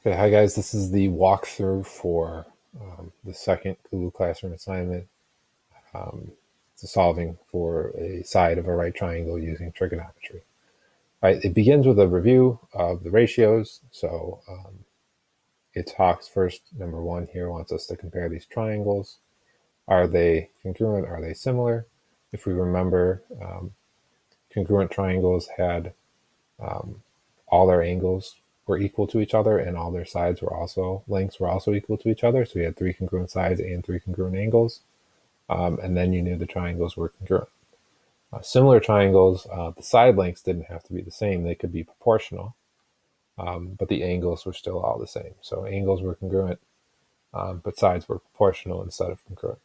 Okay, hi guys, this is the walkthrough for the second Google Classroom assignment. It's solving for a side of a right triangle using trigonometry. Right, it begins with a review of the ratios. So it talks first, number one here wants us to compare these triangles. Are they congruent? Are they similar? If we remember, congruent triangles had all their angles were equal to each other, and all their sides were also lengths were also equal to each other. So we had three congruent sides and three congruent angles, and then you knew the triangles were congruent. Similar triangles, the side lengths didn't have to be the same; they could be proportional, but the angles were still all the same. So angles were congruent, but sides were proportional instead of congruent.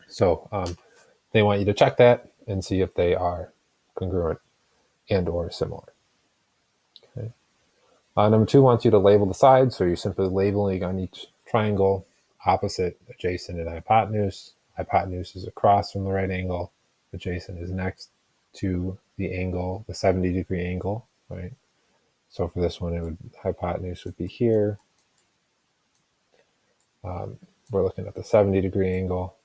So they want you to check that and see if they are congruent and or similar. Okay. Number two wants you to label the sides, so you're simply labeling on each triangle opposite, adjacent, and hypotenuse. Hypotenuse is across from the right angle. Adjacent is next to the angle, the 70-degree angle, right? So for this one, hypotenuse would be here. We're looking at the 70-degree angle.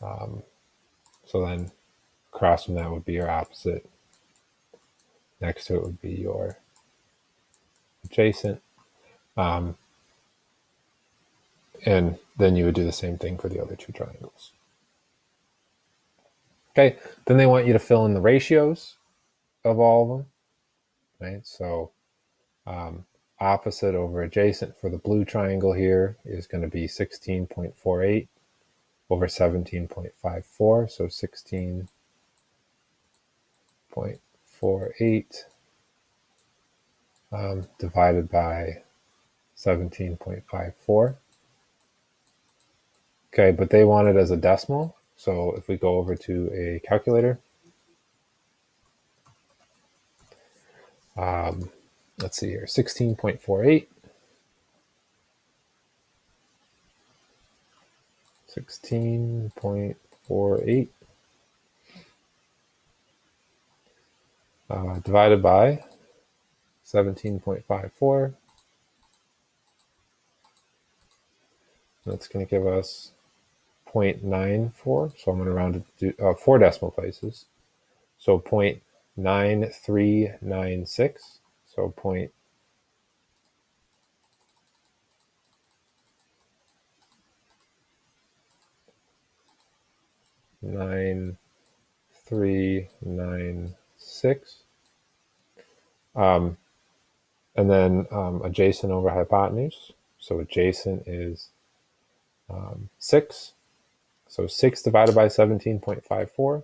So then across from that would be your opposite. Next to it would be your adjacent. And then you would do the same thing for the other two triangles. Okay, then they want you to fill in the ratios of all of them, right? So opposite over adjacent for the blue triangle here is going to be 16.48 over 17.54. So 16.48 divided by 17.54. Okay, but they want it as a decimal. So if we go over to a calculator, let's see here, 16.48. 16.48 divided by 17.54. That's going to give us 0.94. So I'm going to round it to 4 decimal places. So 0.9396. So 0.9396. And then adjacent over hypotenuse. So adjacent is 6. So 6 divided by 17.54.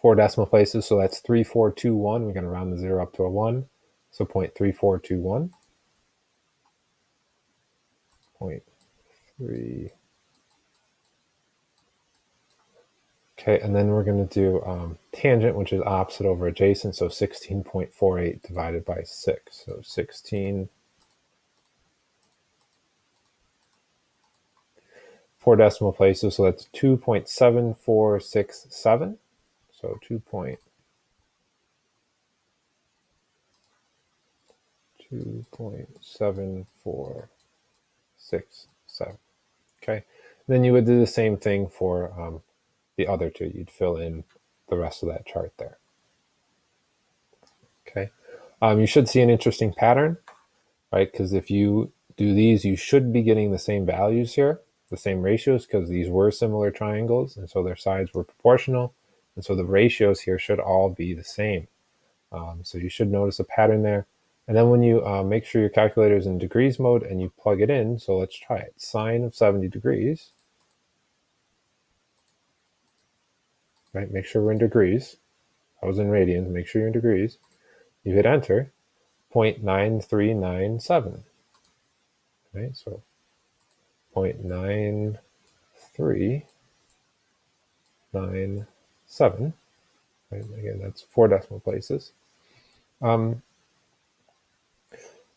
Four decimal places, so that's 3421. We're going to round the 0 up to a 1. So 0.3421. 0.3. Okay, and then we're going to do tangent, which is opposite over adjacent, so 16.48 divided by 6. So 16. 4 decimal places, so that's 2.7467. So 2.7467. Okay, then you would do the same thing for the other two. You'd fill in the rest of that chart there. Okay, you should see an interesting pattern, right? Because if you do these, you should be getting the same values here, the same ratios, because these were similar triangles, and so their sides were proportional, and so the ratios here should all be the same. So you should notice a pattern there. And then when you make sure your calculator is in degrees mode and you plug it in, so let's try it. Sine of 70 degrees, right? Make sure we're in degrees. I was in radians, make sure you're in degrees. You hit enter, 0.9397, right? So 0.9397, right? Again, that's 4 decimal places.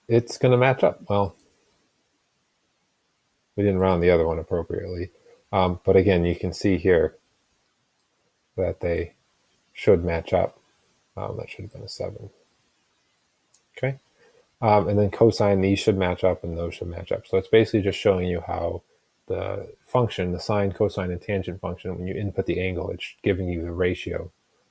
It's going to match up. Well, we didn't round the other one appropriately. But again, you can see here, that they should match up. That should have been a 7. Okay. And then cosine, these should match up and those should match up. So it's basically just showing you how the function, the sine, cosine, and tangent function, when you input the angle, it's giving you the ratio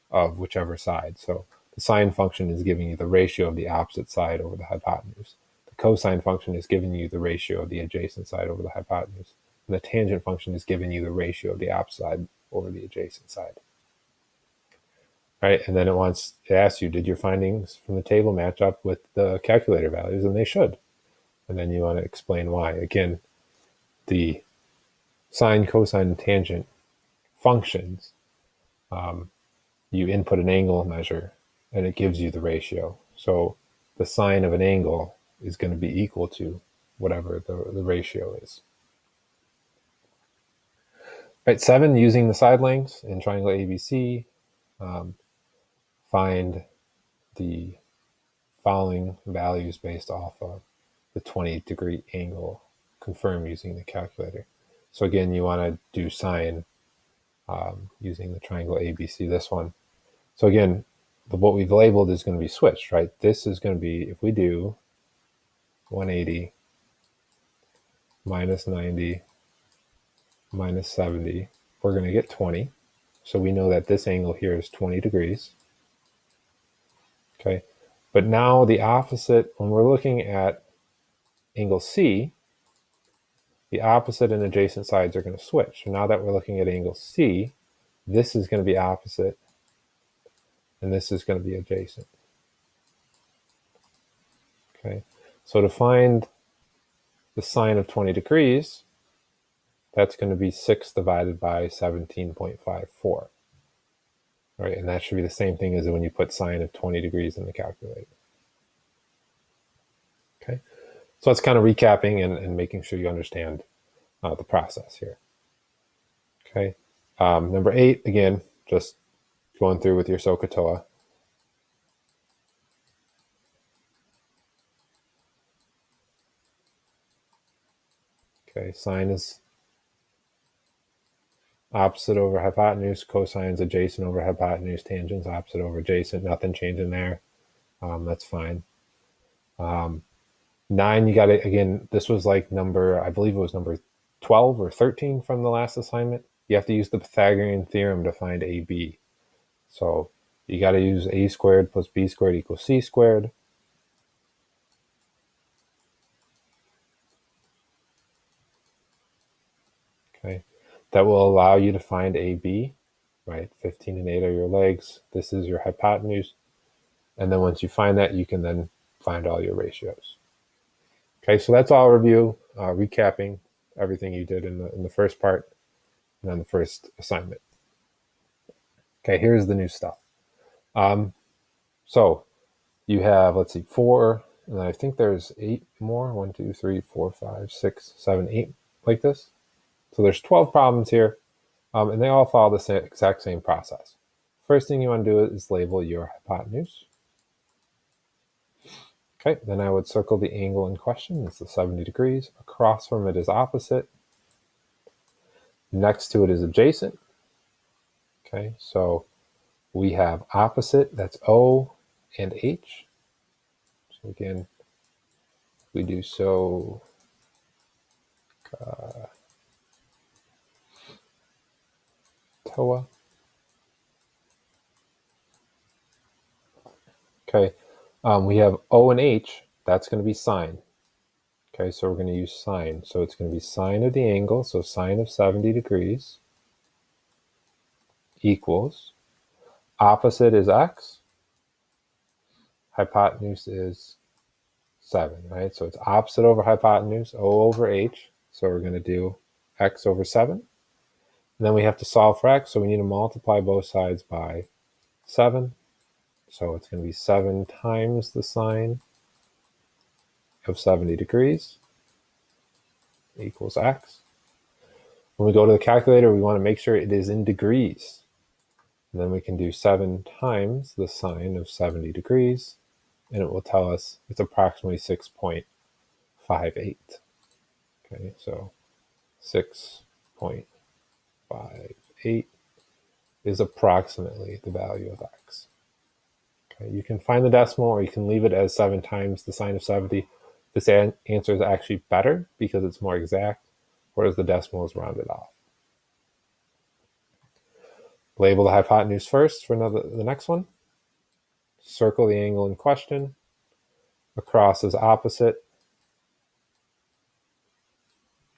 of whichever side. So the sine function is giving you the ratio of the opposite side over the hypotenuse. The cosine function is giving you the ratio of the adjacent side over the hypotenuse. And the tangent function is giving you the ratio of the opposite side over the adjacent side. Right, and then it asks you, did your findings from the table match up with the calculator values? And they should. And then you want to explain why. Again, the sine, cosine, and tangent functions, you input an angle measure, and it gives you the ratio. So the sine of an angle is going to be equal to whatever the ratio is. Right, 7, using the side lengths in triangle ABC, find the following values based off of the 20-degree angle, confirm using the calculator. So again, you want to do sine using the triangle ABC, this one. So again, what we've labeled is going to be switched, right? This is going to be, if we do 180 minus 90 minus 70, we're going to get 20. So we know that this angle here is 20 degrees. Okay, but now the opposite, when we're looking at angle C, the opposite and adjacent sides are going to switch. So now that we're looking at angle C, this is going to be opposite and this is going to be adjacent. Okay, so to find the sine of 20 degrees, that's going to be 6 divided by 17.54. Right, and that should be the same thing as when you put sine of 20 degrees in the calculator. Okay, so that's kind of recapping and making sure you understand the process here. Okay, number 8, again, just going through with your SOHCAHTOA. Okay, sine is opposite over hypotenuse, cosine is adjacent over hypotenuse, tangent's opposite over adjacent, nothing changing there. That's fine. 9, you got it, again, this was like number, I believe it was number 12 or 13 from the last assignment. You have to use the Pythagorean theorem to find AB. So you got to use a squared plus b squared equals c squared. Okay, that will allow you to find AB, right? 15 and 8 are your legs. This is your hypotenuse. And then once you find that, you can then find all your ratios. Okay, so that's all review, recapping everything you did in the first part and then the first assignment. Okay, here's the new stuff. So you have, let's see, 4, and then I think there's 8 more. 1, 2, 3, 4, 5, 6, 7, 8, like this. So there's 12 problems here, and they all follow the exact same process. First thing you want to do is label your hypotenuse. Okay, then I would circle the angle in question. It's the 70 degrees. Across from it is opposite. Next to it is adjacent. Okay, so we have opposite, that's O and H. So again, we do so TOA. Okay, we have O and H, that's going to be sine. Okay, so we're going to use sine. So it's going to be sine of the angle, so sine of 70 degrees equals, opposite is x, hypotenuse is 7, right? So it's opposite over hypotenuse, O over H. So we're going to do x over 7. And then we have to solve for x, so we need to multiply both sides by 7. So it's going to be 7 times the sine of 70 degrees equals x. When we go to the calculator, we want to make sure it is in degrees. And then we can do 7 times the sine of 70 degrees, and it will tell us it's approximately 6.58. Okay, so 6.58 is approximately the value of x. Okay, you can find the decimal or you can leave it as 7 times the sine of 70. This answer is actually better because it's more exact, whereas the decimal is rounded off. Label the hypotenuse first for the next one. Circle the angle in question. Across is opposite.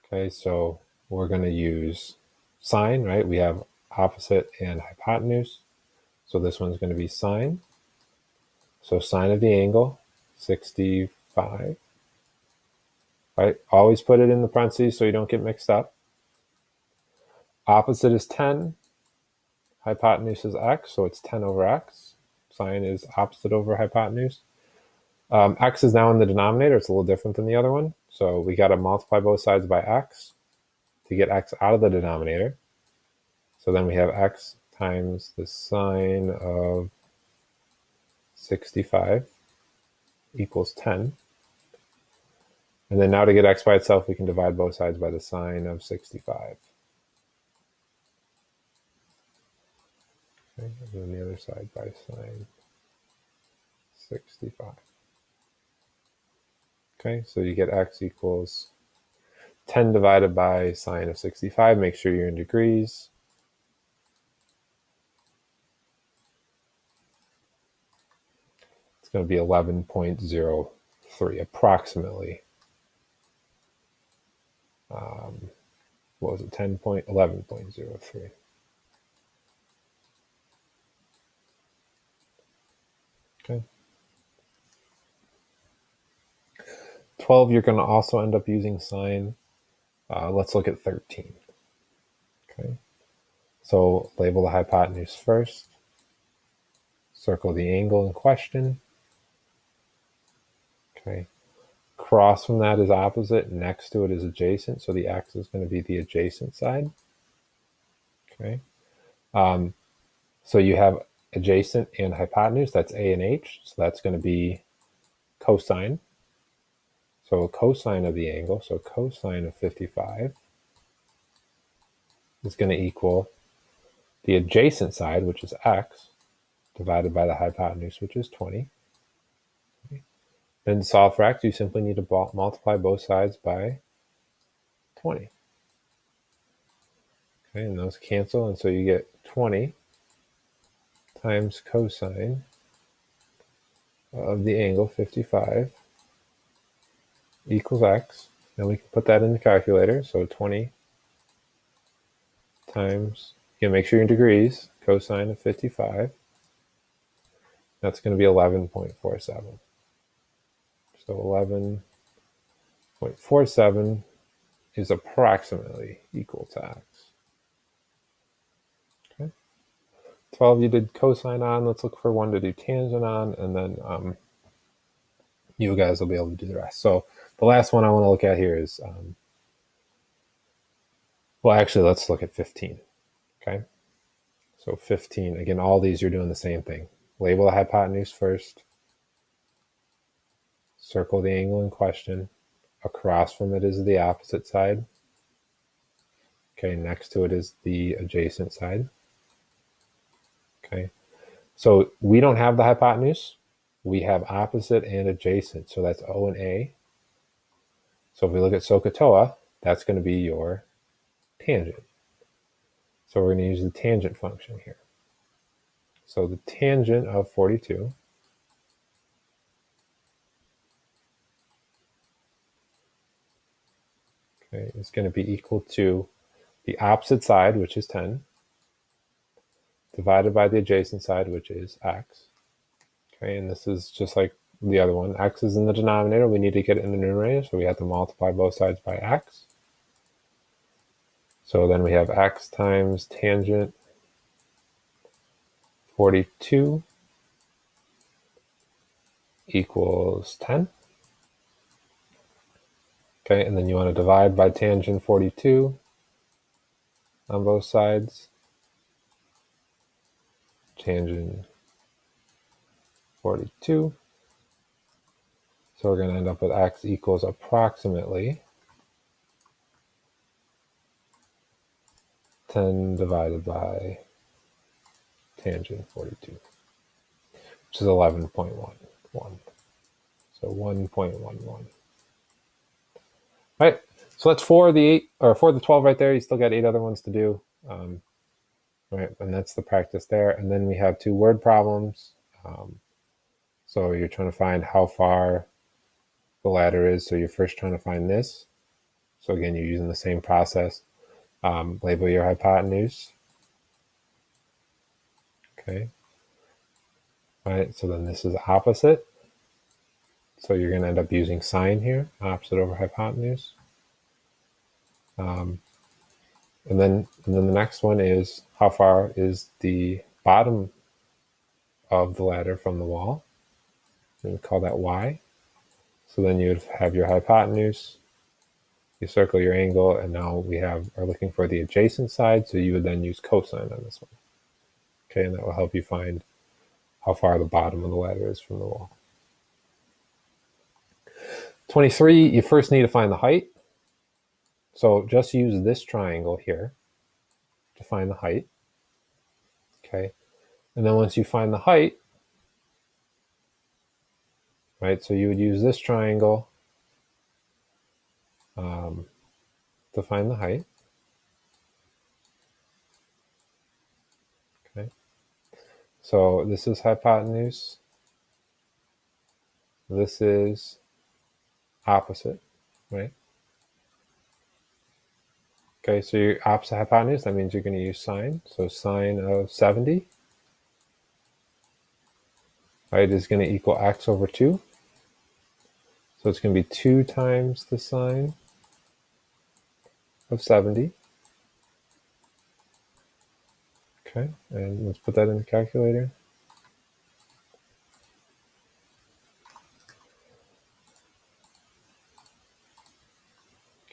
Okay, so we're going to use sine, right? We have opposite and hypotenuse. So this one's going to be sine. So sine of the angle, 65. Right? Always put it in the parentheses so you don't get mixed up. Opposite is 10. Hypotenuse is x, so it's 10 over x. Sine is opposite over hypotenuse. X is now in the denominator. It's a little different than the other one. So we got to multiply both sides by x to get x out of the denominator. So then we have x times the sine of 65 equals 10. And then now to get x by itself, we can divide both sides by the sine of 65. Okay, and then the other side by sine 65. Okay, so you get x equals 10 divided by sine of 65. Make sure you're in degrees. It's going to be 11.03, approximately. What was it? 11.03. Okay. 12, you're going to also end up using sine. Let's look at 13. Okay. So label the hypotenuse first. Circle the angle in question. Okay. Across from that is opposite. Next to it is adjacent. So the x is going to be the adjacent side. Okay. So you have adjacent and hypotenuse. That's a and h. So that's going to be cosine. So cosine of the angle, so cosine of 55 is going to equal the adjacent side, which is x, divided by the hypotenuse, which is 20. Okay. Then to solve for x, you simply need to multiply both sides by 20. Okay, and those cancel, and so you get 20 times cosine of the angle 55 equals x. And we can put that in the calculator. So 20 times, you can make sure you're in degrees, cosine of 55. That's going to be 11.47. So 11.47 is approximately equal to x. Okay. 12 you did cosine on. Let's look for one to do tangent on, and then you guys will be able to do the rest. So the last one I want to look at here is, well, actually, let's look at 15. Okay. So 15, again, all these you're doing the same thing. Label the hypotenuse first. Circle the angle in question. Across from it is the opposite side. Okay, next to it is the adjacent side. Okay, so we don't have the hypotenuse. We have opposite and adjacent, so that's O and A. So if we look at SOHCAHTOA, that's going to be your tangent. So we're going to use the tangent function here. So the tangent of 42 is going to be equal to the opposite side, which is 10, divided by the adjacent side, which is x. Okay, and this is just like the other one. X is in the denominator. We need to get it in the numerator, so we have to multiply both sides by x. So then we have x times tangent 42 equals 10. Okay, and then you want to divide by tangent 42 on both sides. Tangent 42. So we're going to end up with x equals approximately 10 divided by tangent 42, which is 11.11. So 1.11. Right, so that's 4 of the 8, or 4 of the 12 right there. You still got 8 other ones to do. Right, and that's the practice there. And then we have 2 word problems. So you're trying to find how far the ladder is. So you're first trying to find this. So again, you're using the same process. Label your hypotenuse. Okay. All right, so then this is opposite. So you're going to end up using sine here, opposite over hypotenuse. And then the next one is how far is the bottom of the ladder from the wall. And we call that y. So then you would have your hypotenuse, you circle your angle, and now we are looking for the adjacent side, so you would then use cosine on this one. Okay, and that will help you find how far the bottom of the ladder is from the wall. 23, you first need to find the height. So just use this triangle here to find the height. Okay, and then once you find the height, right, so you would use this triangle to find the height. Okay, so this is hypotenuse. This is opposite, right? Okay, so your opposite hypotenuse, that means you're going to use sine. So sine of 70, right, is going to equal x over 2. So it's going to be 2 times the sine of 70. Okay, and let's put that in the calculator.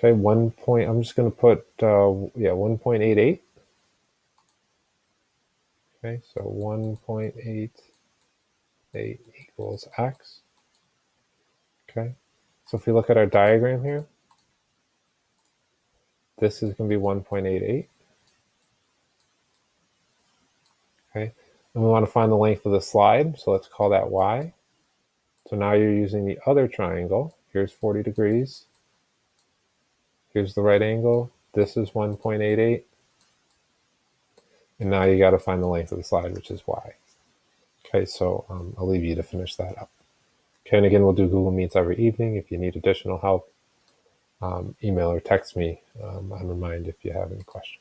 Okay, I'm just going to put, 1.88. Okay, so 1.88 equals x. Okay, so if we look at our diagram here, this is going to be 1.88. Okay, and we want to find the length of the slide, so let's call that y. So now you're using the other triangle. Here's 40 degrees. Here's the right angle. This is 1.88. And now you got to find the length of the slide, which is y. Okay, so I'll leave you to finish that up. Okay, and again, we'll do Google Meets every evening. If you need additional help, email or text me on Remind if you have any questions.